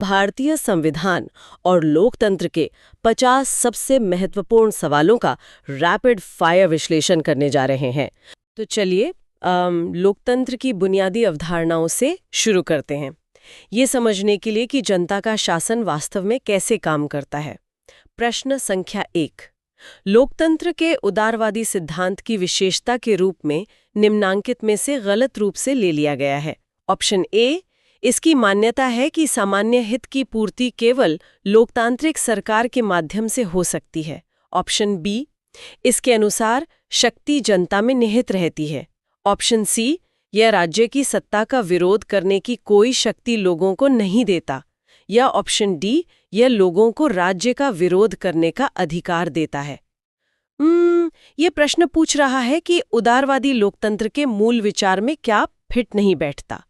भारतीय संविधान और लोकतंत्र के 50 सबसे महत्वपूर्ण सवालों का रैपिड फायर विश्लेषण करने जा रहे हैं। तो चलिए लोकतंत्र की बुनियादी अवधारणाओं से शुरू करते हैं, ये समझने के लिए कि जनता का शासन वास्तव में कैसे काम करता है। प्रश्न संख्या 1, लोकतंत्र के उदारवादी सिद्धांत की विशेषता के रूप में निम्नांकित में से गलत रूप से ले लिया गया है। ऑप्शन ए, इसकी मान्यता है कि सामान्य हित की पूर्ति केवल लोकतांत्रिक सरकार के माध्यम से हो सकती है। ऑप्शन बी, इसके अनुसार शक्ति जनता में निहित रहती है। ऑप्शन सी, यह राज्य की सत्ता का विरोध करने की कोई शक्ति लोगों को नहीं देता। या ऑप्शन डी, यह लोगों को राज्य का विरोध करने का अधिकार देता है। ये प्रश्न पूछ रहा है कि उदारवादी लोकतंत्र के मूल विचार में क्या फिट नहीं बैठता।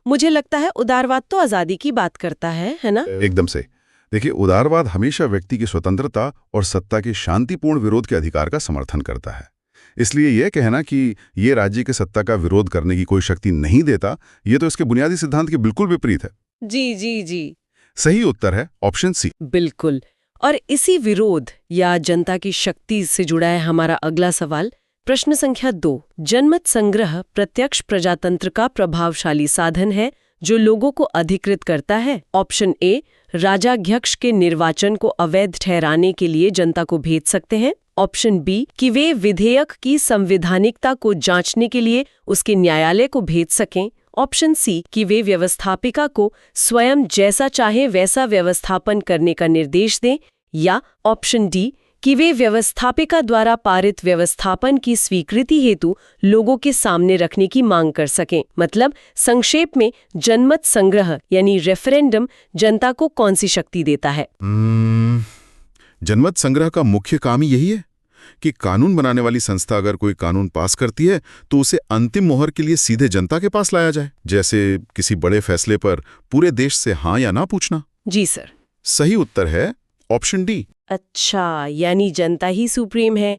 मुझे लगता है उदारवाद तो आजादी की बात करता है ना? एकदम से। देखिए, उदारवाद हमेशा व्यक्ति की स्वतंत्रता और सत्ता के शांतिपूर्ण विरोध के अधिकार का समर्थन करता है। इसलिए यह कहना कि ये राज्य की सत्ता का विरोध करने की कोई शक्ति नहीं देता, ये तो इसके बुनियादी सिद्धांत के बिल्कुल विपरीत है। जी जी जी, सही उत्तर है ऑप्शन सी। बिल्कुल। और इसी विरोध या जनता की शक्ति से जुड़ा है हमारा अगला सवाल। प्रश्न संख्या 2, जनमत संग्रह प्रत्यक्ष प्रजातंत्र का प्रभावशाली साधन है जो लोगों को अधिकृत करता है। ऑप्शन ए, राजाध्यक्ष के निर्वाचन को अवैध ठहराने के लिए जनता को भेज सकते हैं। ऑप्शन बी, कि वे विधेयक की संवैधानिकता को जांचने के लिए उसके न्यायालय को भेज सकें। ऑप्शन सी, कि वे व्यवस्थापिका को स्वयं जैसा चाहे वैसा व्यवस्थापन करने का निर्देश दें। या ऑप्शन डी, कि वे व्यवस्थापिका द्वारा पारित व्यवस्थापन की स्वीकृति हेतु लोगों के सामने रखने की मांग कर सकें। मतलब संक्षेप में जनमत संग्रह यानी रेफरेंडम जनता को कौन सी शक्ति देता है? जनमत संग्रह का मुख्य काम ही यही है कि कानून बनाने वाली संस्था अगर कोई कानून पास करती है तो उसे अंतिम मोहर के लिए सीधे जनता के पास लाया जाए, जैसे किसी बड़े फैसले पर पूरे देश से हाँ या ना पूछना। जी सर। सही उत्तर है ऑप्शन डी। अच्छा, यानी जनता ही सुप्रीम है।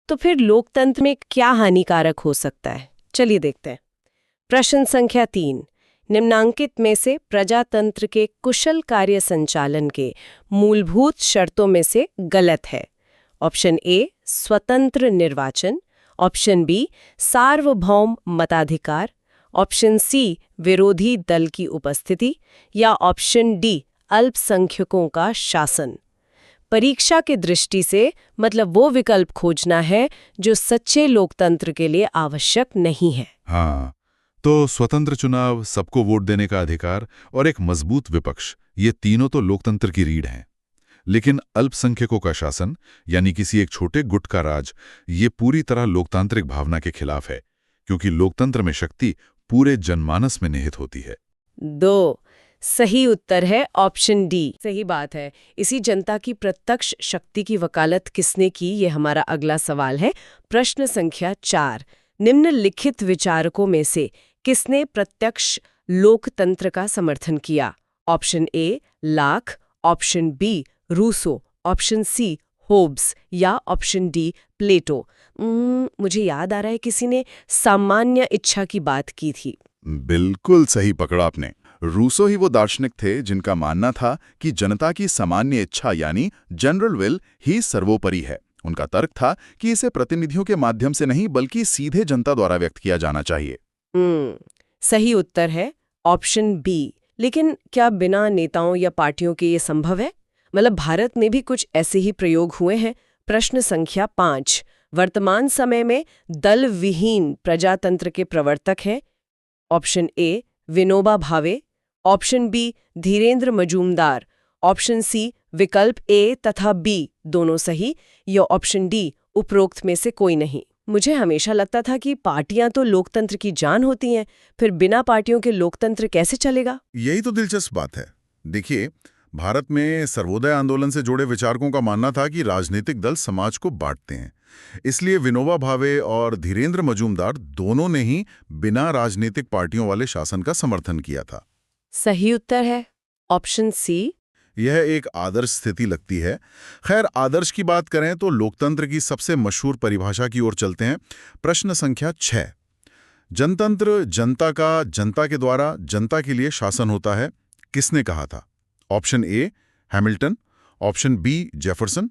तो फिर लोकतंत्र में क्या हानिकारक हो सकता है? चलिए देखते हैं। प्रश्न संख्या 3, निम्नांकित में से प्रजातंत्र के कुशल कार्य संचालन के मूलभूत शर्तों में से गलत है। ऑप्शन ए, स्वतंत्र निर्वाचन। ऑप्शन बी, सार्वभौम मताधिकार। ऑप्शन सी, विरोधी दल की उपस्थिति। या ऑप्शन डी, अल्पसंख्यकों का शासन। परीक्षा के दृष्टि से मतलब वो विकल्प खोजना है जो सच्चे लोकतंत्र के लिए आवश्यक नहीं है। हाँ, तो स्वतंत्र चुनाव, सबको वोट देने का अधिकार और एक मजबूत विपक्ष, ये तीनों तो लोकतंत्र की रीढ़ हैं। लेकिन अल्पसंख्यकों का शासन यानी किसी एक छोटे गुट का राज, ये पूरी तरह लोकतांत्रिक भावना के खिलाफ है, क्योंकि लोकतंत्र में शक्ति पूरे जनमानस में निहित होती है। 2, सही उत्तर है ऑप्शन डी। सही बात है। इसी जनता की प्रत्यक्ष शक्ति की वकालत किसने की, ये हमारा अगला सवाल है। प्रश्न संख्या 4, निम्नलिखित विचारकों में से किसने प्रत्यक्ष लोकतंत्र का समर्थन किया? Option A, Locke. Option B, Rousseau. Option C, Hobbes. या ऑप्शन डी, प्लेटो। मुझे याद आ रहा है किसी ने सामान्य इच्छा की बात की थी। बिल्कुल सही पकड़ा आपने। रूसो ही वो दार्शनिक थे जिनका मानना था कि जनता की सामान्य इच्छा यानी जनरल विल ही सर्वोपरि है। उनका तर्क था कि इसे प्रतिनिधियों के माध्यम से नहीं बल्कि सीधे जनता द्वारा व्यक्त किया जाना चाहिए। सही उत्तर है ऑप्शन बी। लेकिन क्या बिना नेताओं या पार्टियों के ये संभव है? मतलब भारत में भी कुछ ऐसे ही प्रयोग हुए हैं। प्रश्न संख्या 5, वर्तमान समय में दल विहीन प्रजातंत्र के प्रवर्तक हैं। Option A, Vinoba Bhave. Option B, Dhirendra Majumdar. Option C, विकल्प ए तथा बी दोनों सही। या ऑप्शन डी, उपरोक्त में से कोई नहीं। मुझे हमेशा लगता था कि पार्टियां तो लोकतंत्र की जान होती हैं, फिर बिना पार्टियों के लोकतंत्र कैसे चलेगा? यही तो दिलचस्प बात है। देखिए, भारत में सर्वोदय आंदोलन से जुड़े विचारकों का मानना था कि राजनीतिक दल समाज को बांटते हैं। इसलिए विनोबा भावे और धीरेन्द्र मजूमदार दोनों ने ही बिना राजनीतिक पार्टियों वाले शासन का समर्थन किया था। सही उत्तर है ऑप्शन सी। यह एक आदर्श स्थिति लगती है। खैर, आदर्श की बात करें तो लोकतंत्र की सबसे मशहूर परिभाषा की ओर चलते हैं। प्रश्न संख्या 6, जनतंत्र जनता का जनता के द्वारा जनता के लिए शासन होता है, किसने कहा था? Option A Hamilton, option B Jefferson,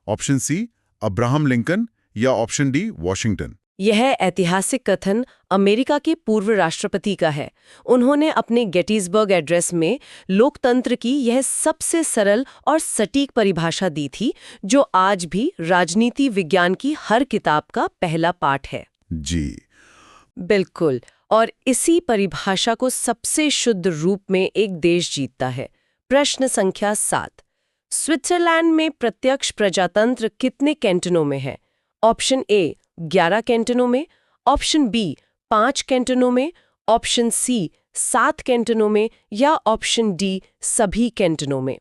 option C Abraham Lincoln या ऑप्शन डी वॉशिंगटन। यह ऐतिहासिक कथन अमेरिका के पूर्व राष्ट्रपति का है। उन्होंने अपने गेटिसबर्ग एड्रेस में लोकतंत्र की यह सबसे सरल और सटीक परिभाषा दी थी, जो आज भी राजनीति विज्ञान की हर किताब का पहला पाठ है। जी बिल्कुल, और इसी परिभाषा को सबसे शुद्ध रूप में एक देश जीतता है। प्रश्न संख्या 7, स्विट्जरलैंड में प्रत्यक्ष प्रजातंत्र कितने कैंटनों में है? ऑप्शन ए 11 कैंटनों में, ऑप्शन बी 5 कैंटनों में, ऑप्शन सी 7 कैंटनों में या ऑप्शन डी सभी कैंटनों में।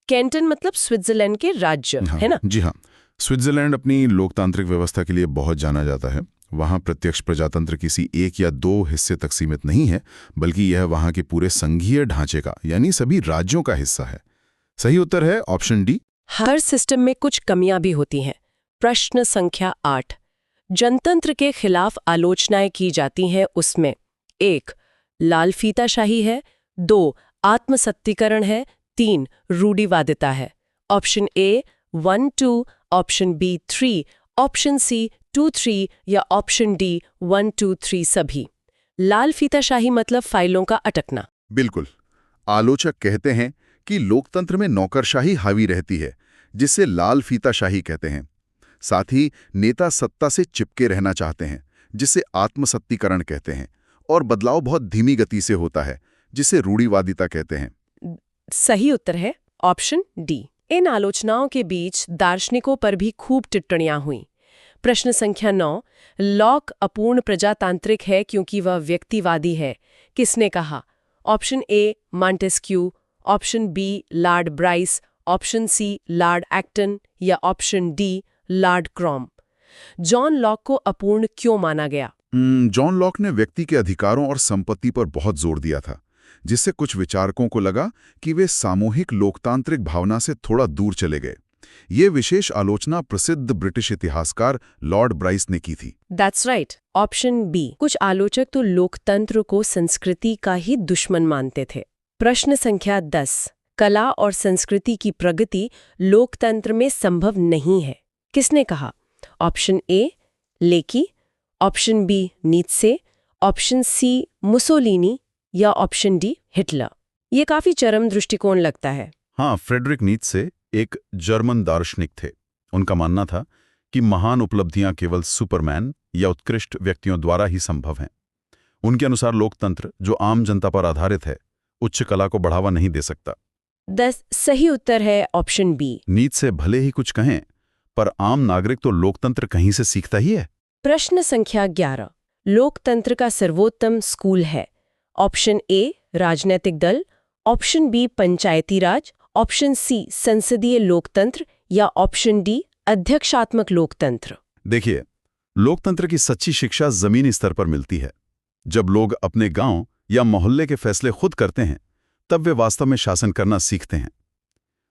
कैंटन मतलब स्विट्जरलैंड के राज्य, हाँ, है ना? जी हाँ। स्विट्जरलैंड अपनी लोकतांत्रिक व्यवस्था के लिए बहुत जाना जाता है। वहाँ प्रत्यक्ष प्रजातंत्र किसी एक या दो हिस्से तक सीमित नहीं है, बल्कि यह वहाँ के पूरे संघीय ढांचे का यानी सभी राज्यों का हिस्सा है। सही उत्तर है ऑप्शन डी। हर सिस्टम में कुछ कमियां भी होती हैं। प्रश्न संख्या 8, जनतंत्र के खिलाफ आलोचनाएं की जाती हैं, उसमें 1 लाल फीताशाही है, 2 आत्मसत्तीकरण है, 3 रूढ़िवादिता है। Option A 1, 2, option B 3, option C 2, 3 या ऑप्शन डी 1, 2, 3 सभी। लाल फीताशाही मतलब फाइलों का अटकना। बिल्कुल। आलोचक कहते हैं कि लोकतंत्र में नौकरशाही हावी रहती है, जिसे लाल फीताशाही कहते हैं। साथ ही नेता सत्ता से चिपके रहना चाहते हैं, जिसे आत्मसत्तीकरण कहते हैं, और बदलाव बहुत धीमी गति से होता है, जिसे रूढ़िवादिता कहते हैं। सही उत्तर है ऑप्शन डी। इन आलोचनाओं के बीच दार्शनिकों पर भी खूब टिप्पणियां हुईं। प्रश्न संख्या 9, लॉक अपूर्ण प्रजातांत्रिक है क्योंकि वह व्यक्तिवादी है, किसने कहा? Option A Montesquieu, option B Lord Bryce, option C Lord Acton या option D Lord Crom. John Locke को अपूर्ण क्यों माना गया? जॉन लॉक ने व्यक्ति के अधिकारों और संपत्ति पर बहुत जोर दिया था, जिससे कुछ विचारकों को लगा कि वे सामूहिक लोकतांत्रिक भावना से थोड़ा दूर चले गए। ये विशेष आलोचना प्रसिद्ध ब्रिटिश इतिहासकार लॉर्ड ब्राइस ने की थी। That's right, option B. कुछ आलोचक तो लोकतंत्र को संस्कृति का ही दुश्मन मानते थे। प्रश्न संख्या 10, कला और संस्कृति की प्रगति लोकतंत्र में संभव नहीं है, किसने कहा? Option A Lecky, option B Nietzsche, option C Mussolini या ऑप्शन डी हिटलर। ये काफी चरम दृष्टिकोण लगता है। हाँ, फ्रेडरिक नीत्से एक जर्मन दार्शनिक थे। उनका मानना था कि महान उपलब्धियां केवल सुपरमैन या उत्कृष्ट व्यक्तियों द्वारा ही संभव हैं। उनके अनुसार लोकतंत्र, जो आम जनता पर आधारित है, उच्च कला को बढ़ावा नहीं दे सकता। 10 सही उत्तर है ऑप्शन बी। नीत्से भले ही कुछ कहें, पर आम नागरिक तो लोकतंत्र कहीं से सीखता ही है। प्रश्न संख्या 11, लोकतंत्र का सर्वोत्तम स्कूल है? ऑप्शन ए राजनीतिक दल, ऑप्शन बी पंचायती राज, ऑप्शन सी संसदीय लोकतंत्र या ऑप्शन डी अध्यक्षात्मक लोकतंत्र। देखिए, लोकतंत्र की सच्ची शिक्षा जमीनी स्तर पर मिलती है। जब लोग अपने गांव या मोहल्ले के फैसले खुद करते हैं, तब वे वास्तव में शासन करना सीखते हैं।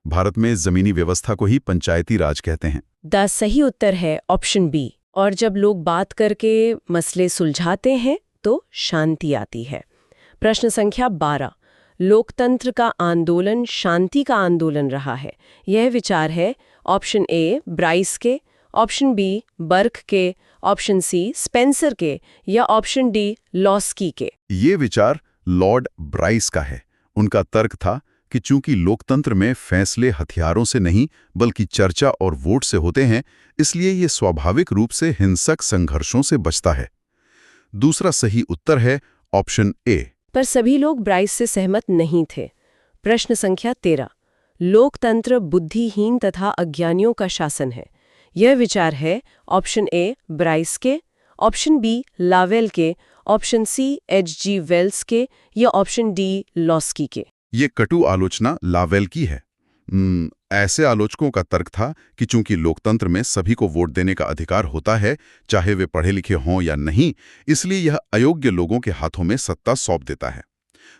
भारत में जमीनी व्यवस्था को ही पंचायती राज कहते हैं। द सही उत्तर है ऑप्शन बी। और जब लोग बात करके मसले सुलझाते हैं तो शांति आती है। प्रश्न संख्या 12, लोकतंत्र का आंदोलन शांति का आंदोलन रहा है। यह विचार है ऑप्शन ए ब्राइस के, ऑप्शन बी बर्क के, ऑप्शन सी स्पेंसर के या ऑप्शन डी लॉस्की के। ये विचार लॉर्ड ब्राइस का है। उनका तर्क था कि चूंकि लोकतंत्र में फैसले हथियारों से नहीं बल्कि चर्चा और वोट से होते हैं, इसलिए ये स्वाभाविक रूप से हिंसक संघर्षों से बचता है। दूसरा सही उत्तर है ऑप्शन ए। पर सभी लोग ब्राइस से सहमत नहीं थे। प्रश्न संख्या 13, लोकतंत्र बुद्धिहीन तथा अज्ञानियों का शासन है। यह विचार है ऑप्शन ए ब्राइस के, ऑप्शन बी लावेल के, ऑप्शन सी H.G. वेल्स के या ऑप्शन डी लॉस्की के। ये कटु आलोचना लावेल की है। ऐसे आलोचकों का तर्क था कि चूंकि लोकतंत्र में सभी को वोट देने का अधिकार होता है, चाहे वे पढ़े लिखे हों या नहीं, इसलिए यह अयोग्य लोगों के हाथों में सत्ता सौंप देता है।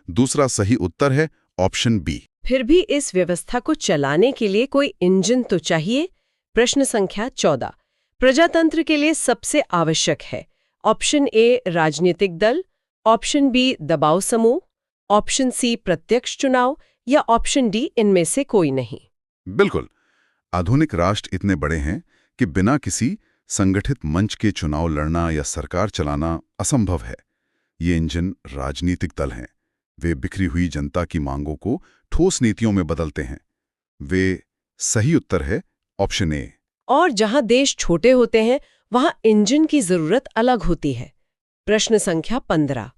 दूसरा सही उत्तर है ऑप्शन बी। फिर भी इस व्यवस्था को चलाने के लिए कोई इंजन तो चाहिए। प्रश्न संख्या 14, प्रजातंत्र के लिए सबसे आवश्यक है? ऑप्शन ए राजनीतिक दल, ऑप्शन बी दबाव समूह, ऑप्शन सी प्रत्यक्ष चुनाव या ऑप्शन डी इनमें से कोई नहीं? बिल्कुल। आधुनिक राष्ट्र इतने बड़े हैं कि बिना किसी संगठित मंच के चुनाव लड़ना या सरकार चलाना असंभव है। ये इंजन राजनीतिक दल हैं। वे बिखरी हुई जनता की मांगों को ठोस नीतियों में बदलते हैं। वे सही उत्तर है ऑप्शन ए। और जहां देश छोटे होते हैं वहां इंजन की जरूरत अलग होती है। प्रश्न संख्या 15।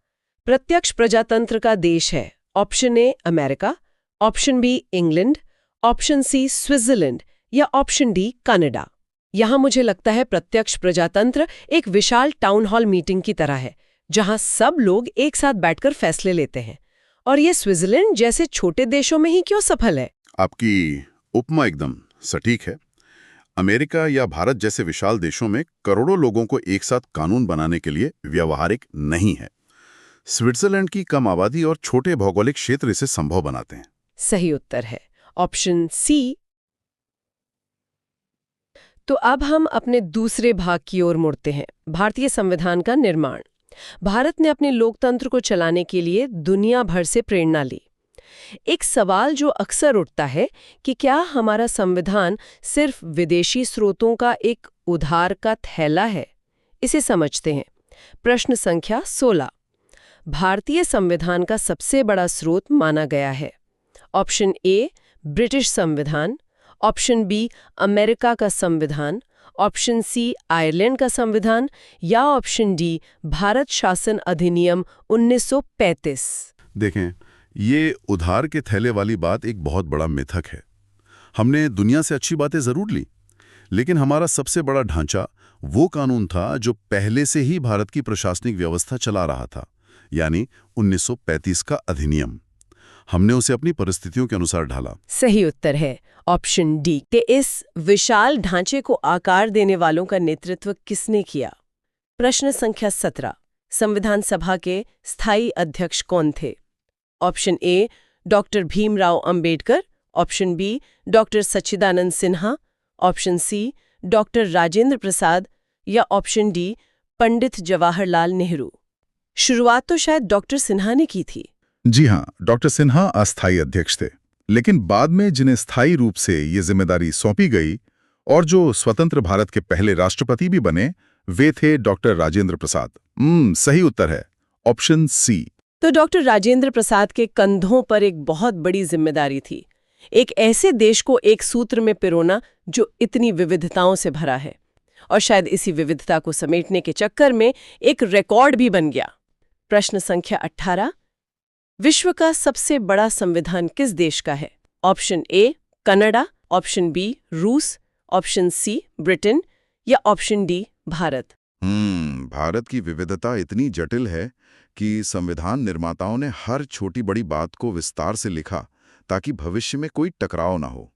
प्रत्यक्ष प्रजातंत्र का देश है option A America, option B England, option C Switzerland या ऑप्शन डी कनाडा। यहां मुझे लगता है प्रत्यक्ष प्रजातंत्र एक विशाल टाउन हॉल मीटिंग की तरह है जहां सब लोग एक साथ बैठकर फैसले लेते हैं। और ये स्विट्जरलैंड जैसे छोटे देशों में ही क्यों सफल है? आपकी उपमा एकदम सटीक है। अमेरिका या भारत जैसे विशाल देशों में करोड़ों लोगों को एक साथ कानून बनाने के लिए व्यावहारिक नहीं है। स्विट्जरलैंड की कम आबादी और छोटे भौगोलिक क्षेत्र इसे संभव बनाते हैं। सही उत्तर है ऑप्शन सी। तो अब हम अपने दूसरे भाग की ओर मुड़ते हैं, भारतीय संविधान का निर्माण। भारत ने अपने लोकतंत्र को चलाने के लिए दुनिया भर से प्रेरणा ली। एक सवाल जो अक्सर उठता है कि क्या हमारा संविधान सिर्फ विदेशी स्रोतों का एक उधार का थैला है? इसे समझते हैं। प्रश्न संख्या 16। भारतीय संविधान का सबसे बड़ा स्रोत माना गया है ऑप्शन ए ब्रिटिश संविधान, ऑप्शन बी अमेरिका का संविधान, ऑप्शन सी आयरलैंड का संविधान या ऑप्शन डी भारत शासन अधिनियम 1935। देखें, ये उधार के थैले वाली बात एक बहुत बड़ा मिथक है। हमने दुनिया से अच्छी बातें जरूर ली, लेकिन हमारा सबसे बड़ा ढांचा वो कानून था जो पहले से ही भारत की प्रशासनिक व्यवस्था चला रहा था, यानी 1935 का अधिनियम। हमने उसे अपनी परिस्थितियों के अनुसार ढाला। सही उत्तर है ऑप्शन डी। के इस विशाल ढांचे को आकार देने वालों का नेतृत्व किसने किया? प्रश्न संख्या 17। संविधान सभा के स्थायी अध्यक्ष कौन थे? Option A doctor Bhimrao Ambedkar, option B doctor Sachchidanand Sinha, option C doctor Rajendra Prasad या ऑप्शन डी पंडित जवाहरलाल नेहरू। शुरुआत तो शायद डॉक्टर सिन्हा ने की थी। जी हाँ, डॉक्टर सिन्हा अस्थायी अध्यक्ष थे, लेकिन बाद में जिन्हें स्थायी रूप से ये जिम्मेदारी सौंपी गई और जो स्वतंत्र भारत के पहले राष्ट्रपति भी बने, वे थे डॉक्टर राजेंद्र प्रसाद। सही उत्तर है ऑप्शन सी। तो डॉक्टर राजेंद्र प्रसाद के कंधों पर एक बहुत बड़ी जिम्मेदारी थी, एक ऐसे देश को एक सूत्र में पिरोना जो इतनी विविधताओं से भरा है, और शायद इसी विविधता को समेटने के चक्कर में एक रिकॉर्ड भी बन गया। प्रश्न संख्या 18। विश्व का सबसे बड़ा संविधान किस देश का है? Option A Canada, option B रूस, ऑप्शन सी ब्रिटेन या ऑप्शन डी भारत। भारत की विविधता इतनी जटिल है कि संविधान निर्माताओं ने हर छोटी बड़ी बात को विस्तार से लिखा ताकि भविष्य में कोई टकराव ना हो।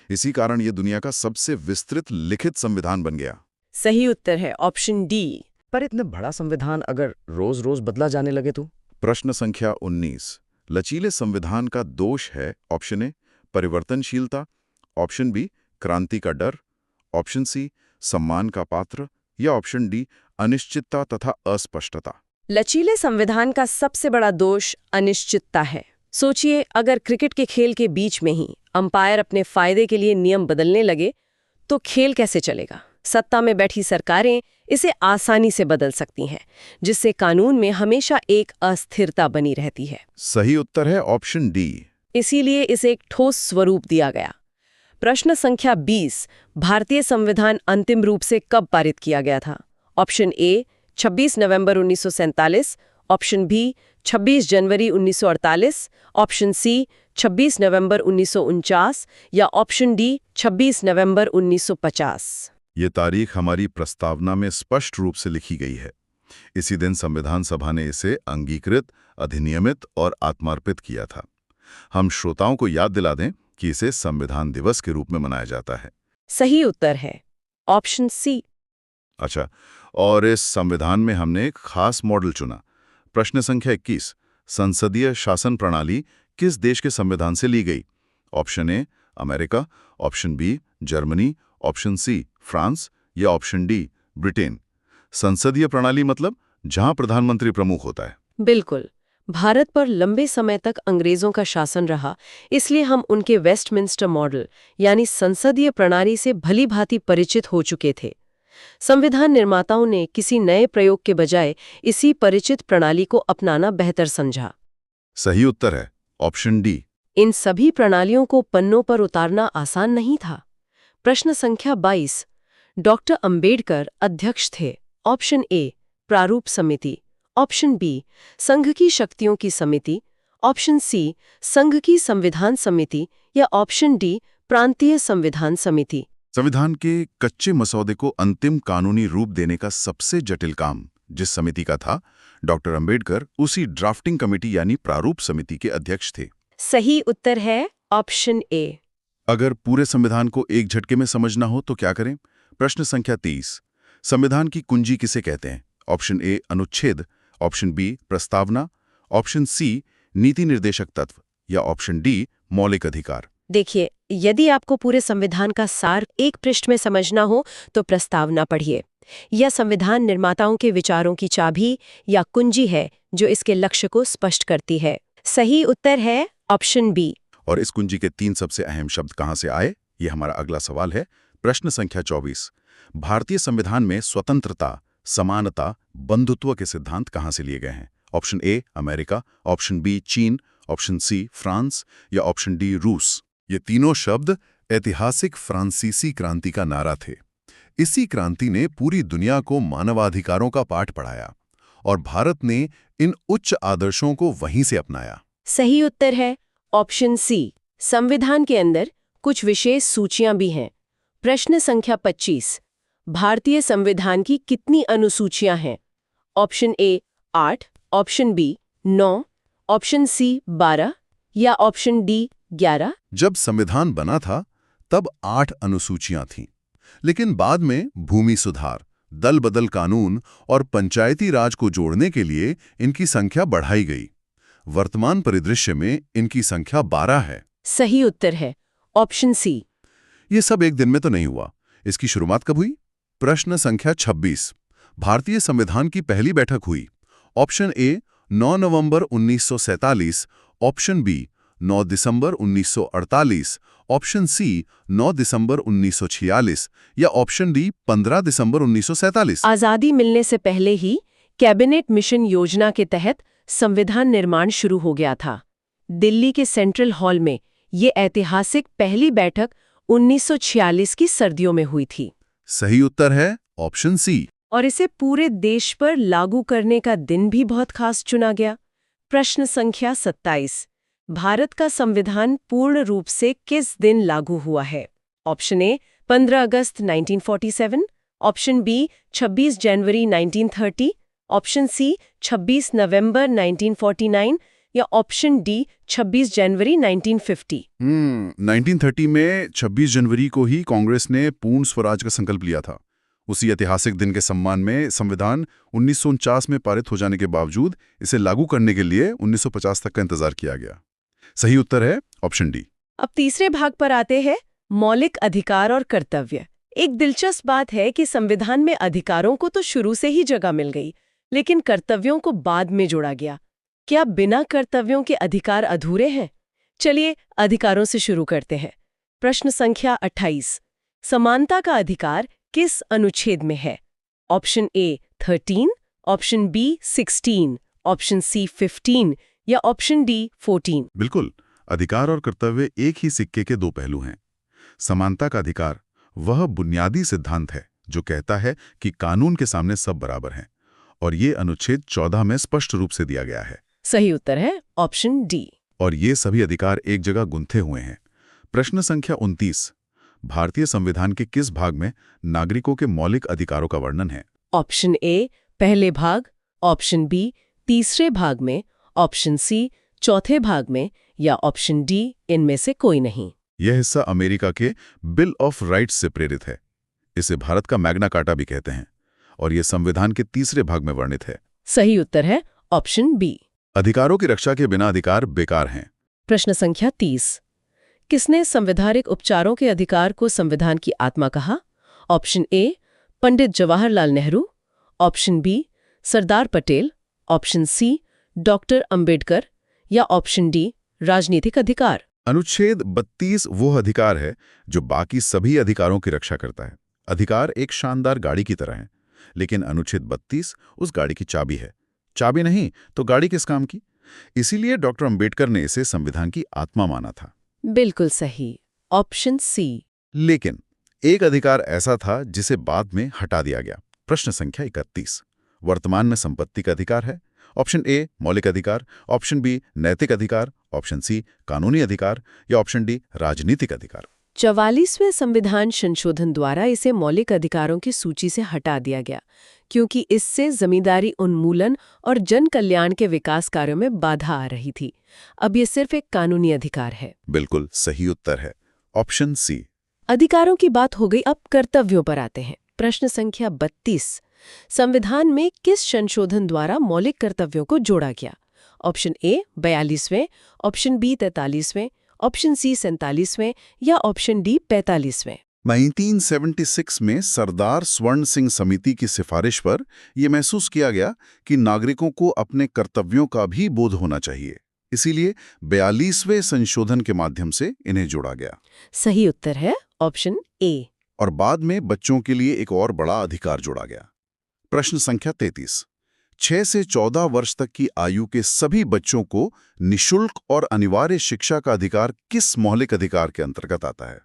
इसी कारण ये दुनिया का सबसे विस्तृत लिखित संविधान बन गया। सही उत्तर है ऑप्शन डी। पर इतना बड़ा संविधान अगर रोज रोज बदला जाने लगे तो? प्रश्न संख्या 19। लचीले संविधान का दोष है ऑप्शन ए परिवर्तनशीलता, ऑप्शन बी क्रांति का डर, ऑप्शन सी सम्मान का पात्र या ऑप्शन डी अनिश्चितता तथा अस्पष्टता। लचीले संविधान का सबसे बड़ा दोष अनिश्चितता है। सोचिए, अगर क्रिकेट के खेल के बीच में ही अंपायर अपने फायदे के लिए नियम बदलने लगे तो खेल कैसे चलेगा? सत्ता में बैठी सरकारें इसे आसानी से बदल सकती हैं, जिससे कानून में हमेशा एक अस्थिरता बनी रहती है। सही उत्तर है ऑप्शन डी। इसीलिए इसे एक ठोस स्वरूप दिया गया। प्रश्न संख्या 20। भारतीय संविधान अंतिम रूप से कब पारित किया गया था? ऑप्शन ए 26 नवंबर 1947, ऑप्शन बी 26 जनवरी 1948, ऑप्शन सी 26 नवंबर 1949 या ऑप्शन डी 26 नवंबर 1950। ये तारीख हमारी प्रस्तावना में स्पष्ट रूप से लिखी गई है। इसी दिन संविधान सभा ने इसे अंगीकृत, अधिनियमित और आत्मार्पित किया था। हम श्रोताओं को याद दिला दें कि इसे संविधान दिवस के रूप में मनाया जाता है। सही उत्तर है ऑप्शन सी। अच्छा, और इस संविधान में हमने एक खास मॉडल चुना। प्रश्न संख्या 21। संसदीय शासन प्रणाली किस देश के संविधान से ली गई? Option A America, option B Germany, option C France या ऑप्शन डी ब्रिटेन। संसदीय प्रणाली मतलब जहां प्रधानमंत्री प्रमुख होता है। बिल्कुल। भारत पर लंबे समय तक अंग्रेजों का शासन रहा, इसलिए हम उनके वेस्टमिंस्टर मॉडल यानी संसदीय प्रणाली से भली-भांति परिचित हो चुके थे। संविधान निर्माताओं ने किसी नए प्रयोग के बजाय इसी परिचित प्रणाली को अपनाना बेहतर समझा। सही उत्तर है ऑप्शन डी। इन सभी प्रणालियों को पन्नों पर उतारना आसान नहीं था। प्रश्न संख्या 22। डॉक्टर अंबेडकर अध्यक्ष थे। ऑप्शन ए प्रारूप समिति, ऑप्शन बी संघ की शक्तियों की समिति, ऑप्शन सी संघ की संविधान समिति या ऑप्शन डी प्रांतीय संविधान समिति। संविधान के कच्चे मसौदे को अंतिम कानूनी रूप देने का सबसे जटिल काम जिस समिति का था, डॉक्टर अंबेडकर उसी ड्राफ्टिंग कमेटी यानी प्रारूप समिति के अध्यक्ष थे। सही उत्तर है ऑप्शन ए। अगर पूरे संविधान को एक झटके में समझना हो तो क्या करें? प्रश्न संख्या 30। संविधान की कुंजी किसे कहते हैं? ऑप्शन ए अनुच्छेद, ऑप्शन बी प्रस्तावना, ऑप्शन सी नीति निर्देशक तत्व या ऑप्शन डी मौलिक अधिकार। देखिए, यदि आपको पूरे संविधान का सार एक पृष्ठ में समझना हो तो प्रस्तावना पढ़िए। यह संविधान निर्माताओं के विचारों की चाबी या कुंजी है जो इसके लक्ष्य को स्पष्ट करती है। सही उत्तर है ऑप्शन बी। और इस कुंजी के 3 सबसे अहम शब्द कहां से आए, ये हमारा अगला सवाल है। प्रश्न संख्या 24। भारतीय संविधान में स्वतंत्रता, समानता, बंधुत्व के सिद्धांत कहां से लिए गए हैं? Option A America, option B चीन, ऑप्शन सी फ्रांस या ऑप्शन डी रूस। ये तीनों शब्द ऐतिहासिक फ्रांसीसी क्रांति का नारा थे। इसी क्रांति ने पूरी दुनिया को मानवाधिकारों का पाठ पढ़ाया और भारत ने इन उच्च आदर्शों को वहीं से अपनाया। सही उत्तर है ऑप्शन सी। संविधान के अंदर कुछ विशेष सूचियां भी हैं। प्रश्न संख्या 25। भारतीय संविधान की कितनी अनुसूचियां हैं? Option A 8, option B 9, option C 12 या ऑप्शन डी 11। जब संविधान बना था तब 8 अनुसूचियां थीं, लेकिन बाद में भूमि सुधार, दल बदल कानून और पंचायती राज को जोड़ने के लिए इनकी संख्या बढ़ाई गई। वर्तमान परिदृश्य में इनकी संख्या 12 है। सही उत्तर है ऑप्शन सी। ये सब एक दिन में तो नहीं हुआ। इसकी शुरुआत कब हुई? प्रश्न संख्या 26। भारतीय संविधान की पहली बैठक हुई। ऑप्शन ए 9 नवंबर 1947, ऑप्शन बी 9 दिसंबर 1948, ऑप्शन सी 9 दिसंबर 1946 या ऑप्शन डी 15 दिसंबर 1947। आजादी मिलने से पहले ही कैबिनेट मिशन योजना के तहत संविधान निर्माण शुरू हो गया था। दिल्ली के सेंट्रल हॉल में ये ऐतिहासिक पहली बैठक 1946 की सर्दियों में हुई थी। सही उत्तर है ऑप्शन सी। और इसे पूरे देश पर लागू करने का दिन भी बहुत खास चुना गया। प्रश्न संख्या 27। भारत का संविधान पूर्ण रूप से किस दिन लागू हुआ है? ऑप्शन ए 15 अगस्त 1947, ऑप्शन बी 26 जनवरी 1930, ऑप्शन सी 26 नवंबर 1949 या ऑप्शन डी 26 जनवरी 1950। 1930 में 26 जनवरी को ही कांग्रेस ने पूर्ण स्वराज का संकल्प लिया था। उसी ऐतिहासिक दिन के सम्मान में संविधान 1949 में पारित हो जाने के बावजूद इसे लागू करने के लिए 1950 तक का इंतजार किया गया। सही उत्तर है ऑप्शन डी। अब तीसरे भाग पर आते हैं, मौलिक अधिकार और कर्तव्य। एक दिलचस्प बात है कि संविधान में अधिकारों को तो शुरू से ही जगह मिल गई, लेकिन कर्तव्यों को बाद में जोड़ा गया। क्या बिना कर्तव्यों के अधिकार अधूरे हैं? चलिए अधिकारों से शुरू करते हैं। प्रश्न संख्या 28। समानता का अधिकार किस अनुच्छेद में है? Option A 13, option B 16, option C 15 या ऑप्शन डी 14। बिल्कुल, अधिकार और कर्तव्य एक ही सिक्के के 2 पहलू हैं। समानता का अधिकार वह बुनियादी सिद्धांत है जो कहता है कि कानून के सामने सब बराबर हैं, और ये अनुच्छेद 14 में स्पष्ट रूप से दिया गया है। सही उत्तर है ऑप्शन डी। और ये सभी अधिकार एक जगह गुंथे हुए हैं। प्रश्न संख्या 29। भारतीय संविधान के किस भाग में नागरिकों के मौलिक अधिकारों का वर्णन है? ऑप्शन ए पहले भाग, ऑप्शन बी तीसरे भाग में, ऑप्शन सी चौथे भाग में या ऑप्शन डी इनमें से कोई नहीं। यह हिस्सा अमेरिका के बिल ऑफ राइट्स से प्रेरित है। इसे भारत का मैग्ना कार्टा भी कहते हैं, और यह संविधान के तीसरे भाग में वर्णित है। सही उत्तर है ऑप्शन बी। अधिकारों की रक्षा के बिना अधिकार बेकार हैं। प्रश्न संख्या 30। किसने संवैधानिक उपचारों के अधिकार को संविधान की आत्मा कहा? Option A Pandit Jawaharlal Nehru, option B Sardar Patel, option C doctor Ambedkar या ऑप्शन डी राजनीतिक अधिकार? अनुच्छेद 32 वो अधिकार है जो बाकी सभी अधिकारों की रक्षा करता है। अधिकार एक शानदार गाड़ी की तरह है, लेकिन अनुच्छेद 32 उस गाड़ी की चाबी है। चाबी नहीं तो गाड़ी किस काम की? इसीलिए डॉक्टर अंबेडकर ने इसे संविधान की आत्मा माना था। बिल्कुल सही, ऑप्शन सी। लेकिन एक अधिकार ऐसा था जिसे बाद में हटा दिया गया। प्रश्न संख्या 31 वर्तमान में संपत्ति का अधिकार है। ऑप्शन ए मौलिक अधिकार, ऑप्शन बी नैतिक अधिकार, ऑप्शन सी कानूनी अधिकार या ऑप्शन डी राजनीतिक अधिकार। 44वें संविधान संशोधन द्वारा इसे मौलिक अधिकारों की सूची से हटा दिया गया, क्योंकि इससे जमींदारी उन्मूलन और जन कल्याण के विकास कार्यों में बाधा आ रही थी। अब ये सिर्फ एक कानूनी अधिकार है। बिल्कुल सही उत्तर है ऑप्शन सी। अधिकारों की बात हो गई, अब कर्तव्यों पर आते हैं। प्रश्न संख्या 32 संविधान में किस संशोधन द्वारा मौलिक कर्तव्यों को जोड़ा गया? ऑप्शन ए 42वें, ऑप्शन बी 43वें, ऑप्शन सी 47वें या ऑप्शन डी 45वें? 1976 में सरदार स्वर्ण सिंह समिति की सिफारिश पर यह महसूस किया गया कि नागरिकों को अपने कर्तव्यों का भी बोध होना चाहिए। इसीलिए 42वें संशोधन के माध्यम से इन्हें जोड़ा गया। सही उत्तर है ऑप्शन ए। और बाद में बच्चों के लिए एक और बड़ा अधिकार जोड़ा गया। प्रश्न संख्या 33 6 से 14 वर्ष तक की आयु के सभी बच्चों को निशुल्क और अनिवार्य शिक्षा का अधिकार किस मौलिक अधिकार के अंतर्गत आता है?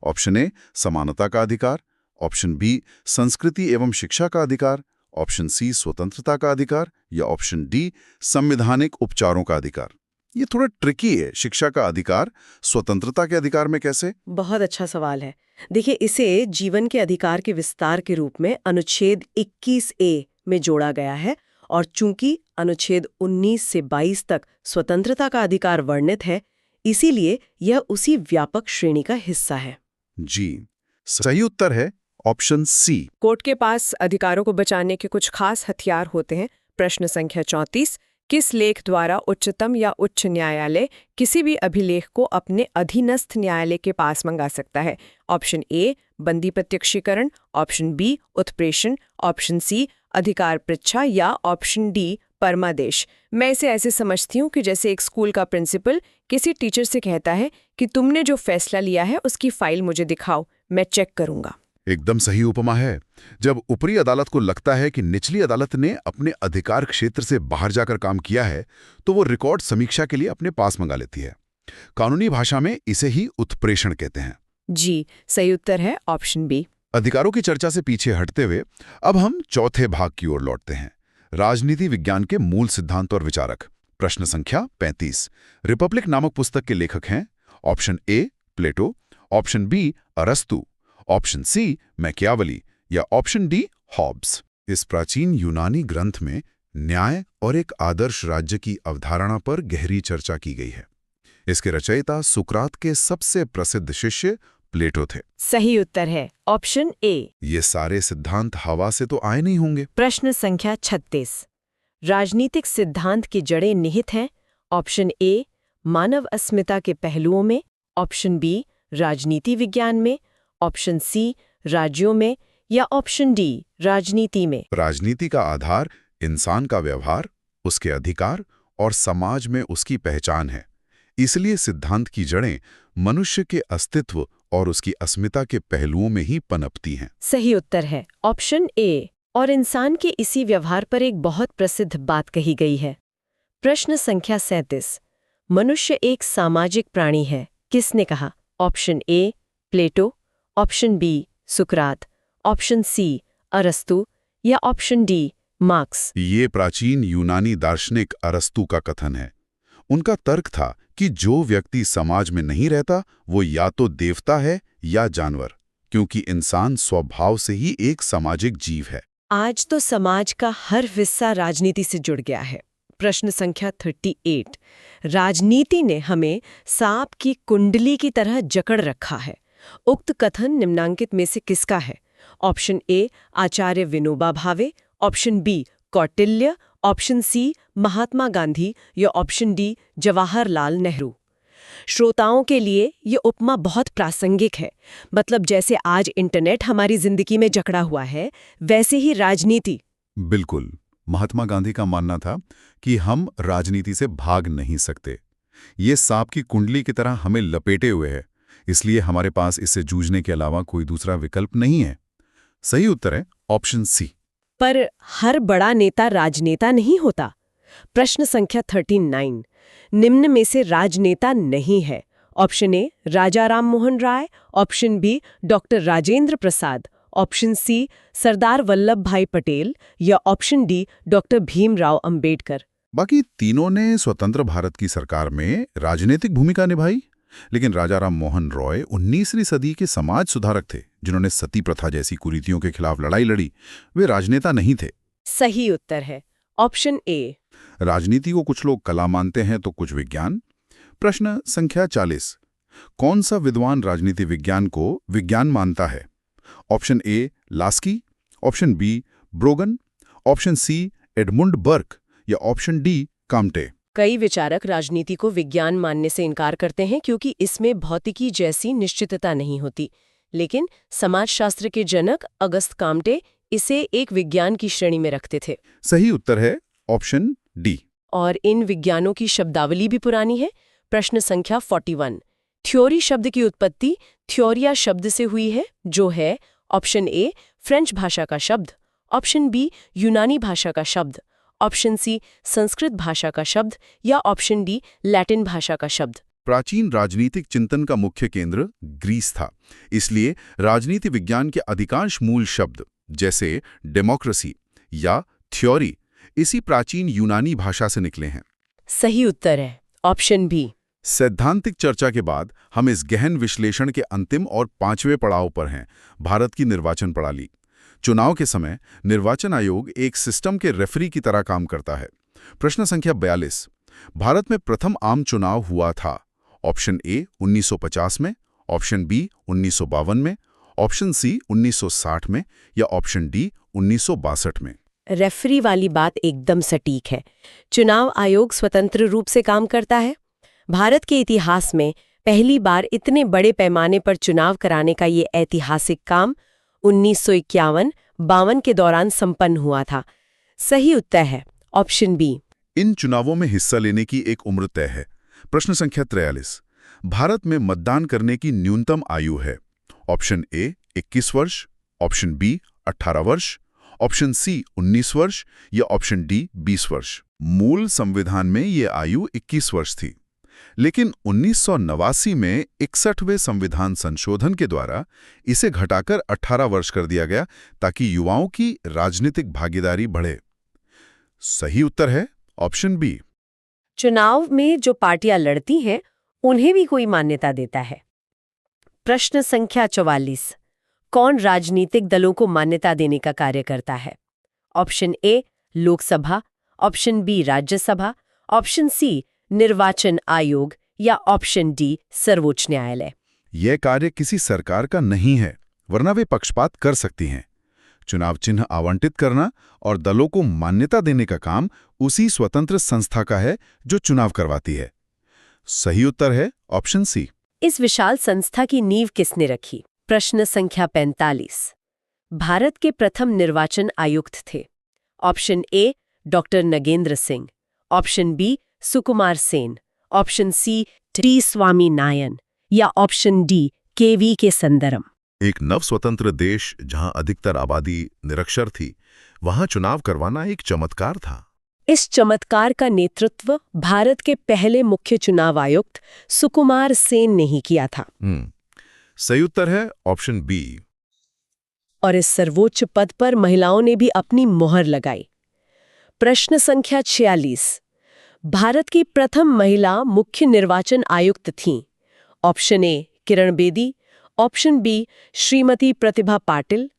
ऑप्शन ए समानता का अधिकार, ऑप्शन बी संस्कृति एवं शिक्षा का अधिकार, ऑप्शन सी स्वतंत्रता का अधिकार या ऑप्शन डी संवैधानिक उपचारों का अधिकार। ये थोड़ा ट्रिकी है। शिक्षा का अधिकार स्वतंत्रता के अधिकार में कैसे? बहुत अच्छा सवाल है। देखिए, इसे जीवन के अधिकार के विस्तार के रूप में अनुच्छेद 21A में जोड़ा गया है, और चूंकि अनुच्छेद 19 से 22 तक स्वतंत्रता का अधिकार वर्णित है, इसीलिए यह उसी व्यापक श्रेणी का हिस्सा है। जी, सही उत्तर है ऑप्शन सी। कोर्ट के पास अधिकारों को बचाने के कुछ खास हथियार होते हैं। प्रश्न संख्या 34 किस लेख द्वारा उच्चतम या उच्च न्यायालय किसी भी अभिलेख को अपने अधीनस्थ न्यायालय के पास मंगा सकता है? ऑप्शन ए बंदी प्रत्यक्षीकरण, ऑप्शन बी उत्प्रेषण, ऑप्शन सी अधिकार पृच्छा या ऑप्शन डी परमादेश। मैं इसे ऐसे समझती हूँ कि जैसे एक स्कूल का प्रिंसिपल किसी टीचर से कहता है कि तुमने जो फैसला लिया है उसकी फाइल मुझे दिखाओ, मैं चेक करूंगा। एकदम सही उपमा है। जब ऊपरी अदालत को लगता है कि निचली अदालत ने अपने अधिकार क्षेत्र से बाहर जाकर काम किया है, तो वो रिकॉर्ड समीक्षा के लिए अपने पास मंगा लेती है। कानूनी भाषा में इसे ही उत्प्रेषण कहते हैं। जी, सही उत्तर है ऑप्शन बी। अधिकारों की चर्चा से पीछे हटते हुए अब हम चौथे भाग की ओर लौटते हैं, राजनीति विज्ञान के मूल सिद्धांत और विचारक। प्रश्न संख्या 35 रिपब्लिक नामक पुस्तक के लेखक हैं? Option A Plato, option B अरस्तु, ऑप्शन सी मैकियावली या ऑप्शन डी हॉब्स। इस प्राचीन यूनानी ग्रंथ में न्याय और एक आदर्श राज्य की अवधारणा पर गहरी चर्चा की गई है। इसके रचयिता सुकरात के सबसे प्रसिद्ध शिष्य प्लेटो थे। सही उत्तर है ऑप्शन ए। ये सारे सिद्धांत हवा से तो आए नहीं होंगे। प्रश्न संख्या 36 राजनीतिक सिद्धांत की जड़ें निहित हैं? ऑप्शन ए मानव अस्मिता के पहलुओं में, ऑप्शन बी राजनीति विज्ञान में, ऑप्शन सी राज्यों में या ऑप्शन डी राजनीति में। राजनीति का आधार इंसान का व्यवहार, उसके अधिकार और समाज में उसकी पहचान है। इसलिए सिद्धांत की जड़ें मनुष्य के अस्तित्व और उसकी अस्मिता के पहलुओं में ही पनपती हैं। सही उत्तर है ऑप्शन ए। और इंसान के इसी व्यवहार पर एक बहुत प्रसिद्ध बात कही गई है। प्रश्न संख्या 37 मनुष्य एक सामाजिक प्राणी है, किसने कहा? Option A Plato, option B सुकरात, ऑप्शन सी अरस्तु या ऑप्शन डी मार्क्स। ये प्राचीन यूनानी दार्शनिक अरस्तु का कथन है। उनका तर्क था कि जो व्यक्ति समाज में नहीं रहता वो या तो देवता है या जानवर, क्योंकि इंसान स्वभाव से ही एक सामाजिक जीव है। आज तो समाज का हर हिस्सा राजनीति से जुड़ गया है। प्रश्न संख्या 38 राजनीति ने हमें सांप की कुंडली की तरह जकड़ रखा है। उक्त कथन निम्नांकित में से किसका है? ऑप्शन ए Acharya Vinoba Bhave, option B Kautilya, option C Mahatma Gandhi या ऑप्शन डी जवाहरलाल नेहरू। श्रोताओं के लिए ये उपमा बहुत प्रासंगिक है। मतलब जैसे आज इंटरनेट हमारी जिंदगी में जकड़ा हुआ है, वैसे ही राजनीति। बिल्कुल। महात्मा गांधी का मानना था कि हम राजनीति से भाग नहीं सकते। ये सांप की कुंडली की तरह हमें लपेटे हुए है, इसलिए हमारे पास इससे जूझने के अलावा कोई दूसरा विकल्प नहीं है। सही उत्तर है ऑप्शन सी। पर हर बड़ा नेता राजनेता नहीं होता। प्रश्न संख्या 39 निम्न में से राजनेता नहीं है। Option A Raja Ram Mohan Roy, option B doctor Rajendra Prasad, option C Sardar Vallabh Bhai Patel या option D doctor Bhimrao Ambedkar. बाकी तीनों ने स्वतंत्र भारत की सरकार में राजनीतिक भूमिका निभाई, लेकिन राजा राम मोहन रॉय 19वीं सदी के समाज सुधारक थे जिन्होंने सती प्रथा जैसी कुरीतियों के खिलाफ लड़ाई लड़ी। वे राजनेता नहीं थे। सही उत्तर है ऑप्शन ए। राजनीति को कुछ लोग कला मानते हैं तो कुछ विज्ञान। प्रश्न संख्या 40 कौन सा विद्वान राजनीति विज्ञान को विज्ञान मानता है? Option A Laski, option B Brogan, option C Edmund Burke या ऑप्शन डी काम्टे। कई विचारक राजनीति को विज्ञान मानने से इनकार करते हैं क्योंकि इसमें भौतिकी जैसी निश्चितता नहीं होती, लेकिन समाजशास्त्र के जनक अगस्त काम्टे इसे एक विज्ञान की श्रेणी में रखते थे। सही उत्तर है ऑप्शन डी। और इन विज्ञानों की शब्दावली भी पुरानी है। प्रश्न संख्या 41 थ्योरी शब्द की उत्पत्ति थ्योरिया शब्द से हुई है, जो है ऑप्शन ए फ्रेंच भाषा का शब्द, ऑप्शन बी यूनानी भाषा का शब्द, ऑप्शन सी संस्कृत भाषा का शब्द या ऑप्शन डी लैटिन भाषा का शब्द। प्राचीन राजनीतिक चिंतन का मुख्य केंद्र ग्रीस था, इसलिए राजनीति विज्ञान के अधिकांश मूल शब्द जैसे डेमोक्रेसी या थ्योरी इसी प्राचीन यूनानी भाषा से निकले हैं। सही उत्तर है ऑप्शन बी। सैद्धांतिक चर्चा के बाद हम इस गहन विश्लेषण के अंतिम और 5वें पड़ाव पर हैं, भारत की निर्वाचन प्रणाली। चुनाव के समय निर्वाचन आयोग एक सिस्टम के रेफरी की तरह काम करता है। प्रश्न संख्या 42 भारत में प्रथम आम चुनाव हुआ था। ऑप्शन ए 1950 में, ऑप्शन बी 1952 में, ऑप्शन सी 1960 में या ऑप्शन डी 1962 में। रेफरी वाली बात एकदम सटीक है। चुनाव आयोग स्वतंत्र रूप से काम करता है। भारत के इतिहास में पहली बार इतने बड़े पैमाने पर चुनाव कराने का ये ऐतिहासिक काम 1951-52 के दौरान संपन्न हुआ था। सही उत्तर है ऑप्शन बी। इन चुनावों में हिस्सा लेने की एक उम्र तय है। प्रश्न संख्या 43 भारत में मतदान करने की न्यूनतम आयु है। ऑप्शन ए 21 वर्ष, ऑप्शन बी 18 वर्ष, ऑप्शन सी 19 वर्ष या ऑप्शन डी 20 वर्ष। मूल संविधान में ये आयु 21 वर्ष थी, लेकिन 1989 में 61वें संविधान संशोधन के द्वारा इसे घटाकर 18 वर्ष कर दिया गया ताकि युवाओं की राजनीतिक भागीदारी बढ़े। सही उत्तर है ऑप्शन बी। चुनाव में जो पार्टियां लड़ती हैं उन्हें भी कोई मान्यता देता है। प्रश्न संख्या 44 कौन राजनीतिक दलों को मान्यता देने का कार्य करता है? Option A Lok Sabha, option B Rajya Sabha, option C निर्वाचन आयोग या ऑप्शन डी सर्वोच्च न्यायालय। यह कार्य किसी सरकार का नहीं है, वरना वे पक्षपात कर सकती हैं। चुनाव चिन्ह आवंटित करना और दलों को मान्यता देने का काम उसी स्वतंत्र संस्था का है जो चुनाव करवाती है। सही उत्तर है ऑप्शन सी। इस विशाल संस्था की नींव किसने रखी? प्रश्न संख्या 45 भारत के प्रथम निर्वाचन आयुक्त थे। Option A doctor Nagendra Singh, option B Sukumar Sen, option C T Swaminathan या ऑप्शन डी केवी के सुंदरम। एक नव स्वतंत्र देश जहां अधिकतर आबादी निरक्षर थी, वहां चुनाव करवाना एक चमत्कार था। इस चमत्कार का नेतृत्व भारत के पहले मुख्य चुनाव आयुक्त सुकुमार सेन ने ही किया था। सही उत्तर है ऑप्शन बी। और इस सर्वोच्च पद पर महिलाओं ने भी अपनी मोहर लगाई। प्रश्न संख्या 46 भारत की प्रथम महिला मुख्य निर्वाचन आयुक्त थीं। Option A Kiran Bedi, option B Shrimati Pratibha Patil,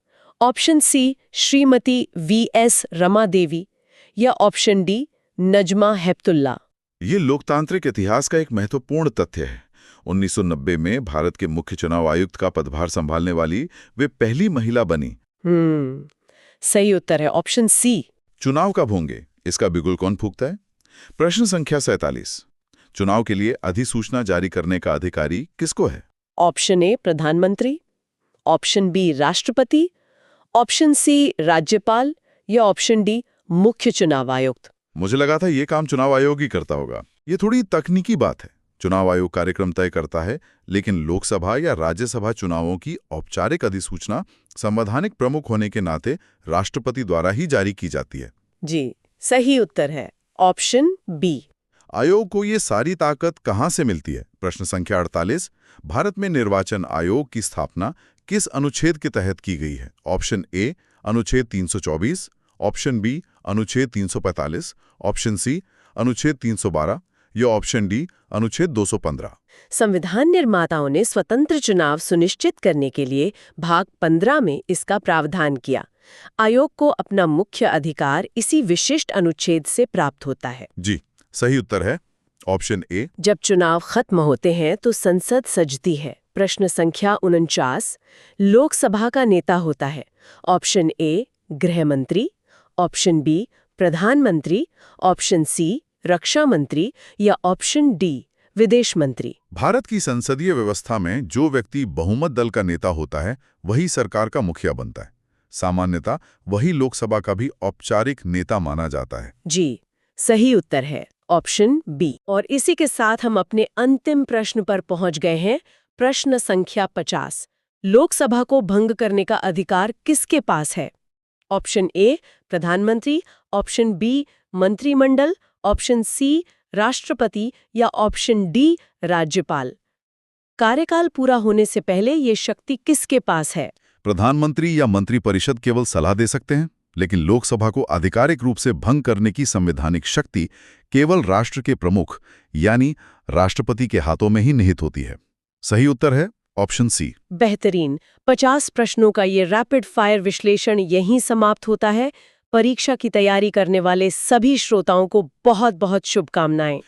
option C Shrimati VS Rama Devi या ऑप्शन डी नजमा हेप्तुल्ला। ये लोकतांत्रिक इतिहास का एक महत्वपूर्ण तथ्य है। 1990 में भारत के मुख्य चुनाव आयुक्त का पदभार संभालने वाली वे पहली महिला बनी। सही उत्तर है ऑप्शन सी। चुनाव कब होंगे, इसका बिगुल कौन फूंकता है? प्रश्न संख्या 47 चुनाव के लिए अधिसूचना जारी करने का अधिकारी किसको है? ऑप्शन ए प्रधानमंत्री, ऑप्शन बी राष्ट्रपति, ऑप्शन सी राज्यपाल या ऑप्शन डी मुख्य चुनाव आयुक्त। मुझे लगा था ये काम चुनाव आयोग ही करता होगा। ये थोड़ी तकनीकी बात है। चुनाव आयोग कार्यक्रम तय करता है, लेकिन लोकसभा या राज्यसभा चुनावों की औपचारिक अधिसूचना संवैधानिक प्रमुख होने के नाते राष्ट्रपति द्वारा ही जारी की जाती है। जी, सही उत्तर है ऑप्शन बी। आयोग को ये सारी ताकत कहाँ से मिलती है? प्रश्न संख्या 48। भारत में निर्वाचन आयोग की स्थापना किस अनुच्छेद के तहत की गई है? ऑप्शन ए अनुच्छेद 324, ऑप्शन बी अनुच्छेद 345, ऑप्शन सी अनुच्छेद 312 या ऑप्शन डी अनुच्छेद 215। संविधान निर्माताओं ने स्वतंत्र चुनाव सुनिश्चित करने के लिए भाग 15 में इसका प्रावधान किया। आयोग को अपना मुख्य अधिकार इसी विशिष्ट अनुच्छेद से प्राप्त होता है। जी, सही उत्तर है ऑप्शन ए। जब चुनाव खत्म होते हैं तो संसद सजती है। प्रश्न संख्या 49, लोकसभा का नेता होता है। ऑप्शन ए गृह मंत्री, ऑप्शन बी प्रधानमंत्री, ऑप्शन सी रक्षा मंत्री या ऑप्शन डी विदेश मंत्री। भारत की संसदीय व्यवस्था में जो व्यक्ति बहुमत दल का नेता होता है वही सरकार का मुखिया बनता है। सामान्यतः वही लोकसभा का भी औपचारिक नेता माना जाता है। जी, सही उत्तर है ऑप्शन बी। और इसी के साथ हम अपने अंतिम प्रश्न पर पहुंच गए हैं। प्रश्न संख्या 50, लोकसभा को भंग करने का अधिकार किसके पास है? ऑप्शन ए प्रधानमंत्री, ऑप्शन बी मंत्रिमंडल, ऑप्शन सी राष्ट्रपति या ऑप्शन डी राज्यपाल। कार्यकाल पूरा होने से पहले ये शक्ति किसके पास है? प्रधानमंत्री या मंत्रिपरिषद केवल सलाह दे सकते हैं, लेकिन लोकसभा को आधिकारिक रूप से भंग करने की संवैधानिक शक्ति केवल राष्ट्र के प्रमुख यानी राष्ट्रपति के हाथों में ही निहित होती है। सही उत्तर है ऑप्शन सी। बेहतरीन। 50 प्रश्नों का ये रैपिड फायर विश्लेषण यहीं समाप्त होता है। परीक्षा की तैयारी करने वाले सभी श्रोताओं को बहुत बहुत शुभकामनाएं।